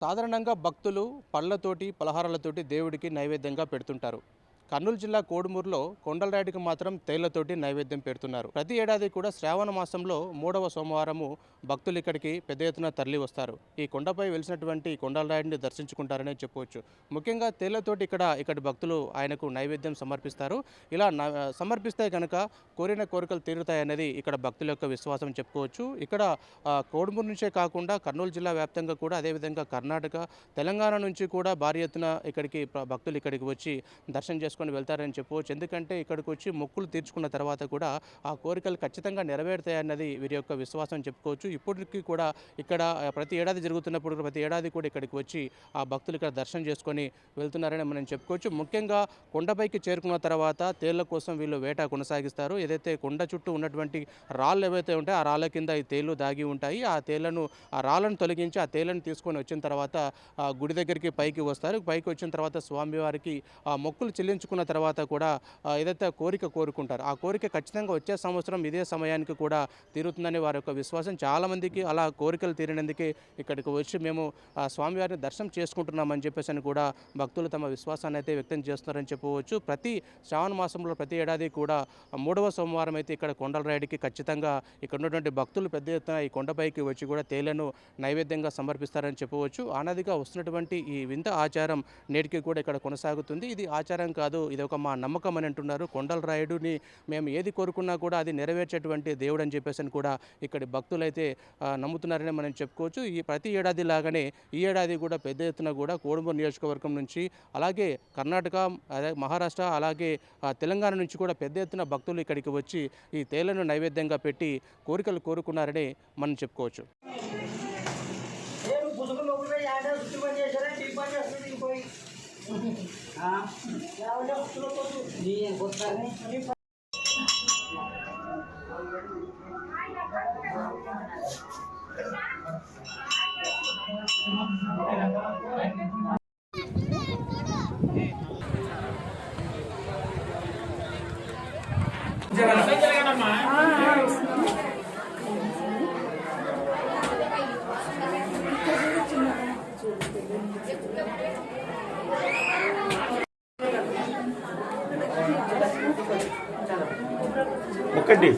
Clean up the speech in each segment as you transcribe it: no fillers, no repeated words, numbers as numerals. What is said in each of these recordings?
సాధారణంగా భక్తులు పళ్ళతోటి పలహారాలతోటి దేవుడికి నైవేద్యంగా పెడుతుంటారు. కర్నూలు జిల్లా కోడుమూరులో కొండలరాయుడికి మాత్రం తేళ్లతోటి నైవేద్యం పెడుతున్నారు. ప్రతి ఏడాది కూడా శ్రావణ మాసంలో 3వ సోమవారము భక్తులు ఇక్కడికి పెద్ద ఎత్తున తరలి వస్తారు. ఈ కొండపై వెలిసినటువంటి కొండలరాయుడిని దర్శించుకుంటారనే చెప్పవచ్చు. ముఖ్యంగా తేళ్లతోటి ఇక్కడి భక్తులు ఆయనకు నైవేద్యం సమర్పిస్తారు. ఇలా సమర్పిస్తే కనుక కోరిన కోరికలు తీరుతాయనేది ఇక్కడ భక్తుల యొక్క విశ్వాసం చెప్పుకోవచ్చు. ఇక్కడ కోడుమూరు నుంచే కాకుండా కర్నూలు జిల్లా వ్యాప్తంగా కూడా అదేవిధంగా కర్ణాటక, తెలంగాణ నుంచి కూడా భారీ ఎత్తున భక్తులు ఇక్కడికి వచ్చి దర్శనం చేసుకుని వెళ్తారని చెప్పవచ్చు. ఎందుకంటే ఇక్కడికి వచ్చి మొక్కులు తీర్చుకున్న తర్వాత కూడా ఆ కోరికలు ఖచ్చితంగా నెరవేరుతాయన్నది వీరి యొక్క విశ్వాసం చెప్పుకోవచ్చు. ఇప్పటికీ కూడా ఇక్కడ ప్రతి ఏడాది జరుగుతున్నప్పుడు ప్రతి ఏడాది కూడా ఇక్కడికి వచ్చి ఆ భక్తులు ఇక్కడ దర్శనం చేసుకొని వెళ్తున్నారని మనం చెప్పుకోవచ్చు. ముఖ్యంగా కొండపైకి చేరుకున్న తర్వాత తేళ్ల కోసం వీళ్ళు వేట కొనసాగిస్తారు. ఏదైతే కొండ చుట్టూ ఉన్నటువంటి రాళ్ళు ఏవైతే ఉంటాయో ఆ రాళ్ళ కింద ఈ తేళ్లు దాగి ఉంటాయి. ఆ రాళ్ళను తొలగించి ఆ తేళ్లను తీసుకొని వచ్చిన తర్వాత గుడి దగ్గరికి పైకి వస్తారు. పైకి వచ్చిన తర్వాత స్వామివారికి మొక్కులు చెల్లించుకున్న తర్వాత కూడా ఏదైతే కోరిక కోరుకుంటారు ఆ కోరిక ఖచ్చితంగా వచ్చే సంవత్సరం ఇదే సమయానికి కూడా తీరుతుందని వారి యొక్క విశ్వాసం. చాలామందికి అలా కోరికలు తీరినందుకే ఇక్కడికి వచ్చి మేము స్వామివారిని దర్శనం చేసుకుంటున్నామని చెప్పేసి అని కూడా భక్తులు తమ విశ్వాసాన్ని అయితే వ్యక్తం చేస్తున్నారని చెప్పవచ్చు. ప్రతి శ్రావణ మాసంలో ప్రతి ఏడాది కూడా 3వ సోమవారం అయితే ఇక్కడ కొండలరాయుడికి ఖచ్చితంగా ఇక్కడ ఉన్నటువంటి భక్తులు పెద్ద ఎత్తున ఈ కొండపైకి వచ్చి కూడా తేళ్లను నైవేద్యంగా సమర్పిస్తారని చెప్పవచ్చు. ఆనదిగా వస్తున్నటువంటి ఈ వింత ఆచారం నేటికి కూడా ఇక్కడ కొనసాగుతుంది. ఇది ఆచారం కాదు, ఇది ఒక మా నమ్మకం అని అంటున్నారు. కొండలరాయుడిని మేము ఏది కోరుకున్నా కూడా అది నెరవేర్చేటువంటి దేవుడు అని చెప్పేసి కూడా ఇక్కడి భక్తులైతే నమ్ముతున్నారని మనం చెప్పుకోవచ్చు. ఈ ప్రతి ఏడాది లాగానే ఈ ఏడాది కూడా పెద్ద ఎత్తున కూడా కోడుమూరు నియోజకవర్గం నుంచి అలాగే కర్ణాటక, మహారాష్ట్ర, అలాగే తెలంగాణ నుంచి కూడా పెద్ద ఎత్తున భక్తులు ఇక్కడికి వచ్చి ఈ తేళ్లను నైవేద్యంగా పెట్టి కోరికలు కోరుకున్నారని మనం చెప్పుకోవచ్చు. ఒకటి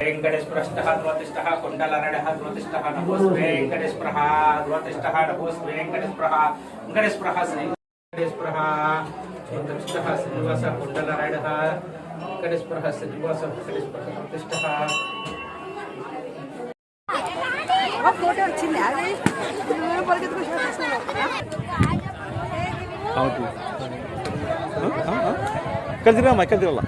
వెంకటేశ్వరః ధ్రువతిష్ఠః కుండలరాయుడః ధ్రువతిష్ఠః నమోస్ వెంకటేశ్వరః ధ్రువతిష్ఠః నమోస్ వెంకటేశ్వరః శ్రీ వెంకటేశ్వరః ధ్రువతిష్ఠః శ్రీనివాస కుండలరాయుడః వెంకటేశ్వరః శ్రీనివాస వెంకటేశ్వరః ధ్రువతిష్ఠః ఫోటో వచ్చింది అది కలిసిరామా కలిసిరాలా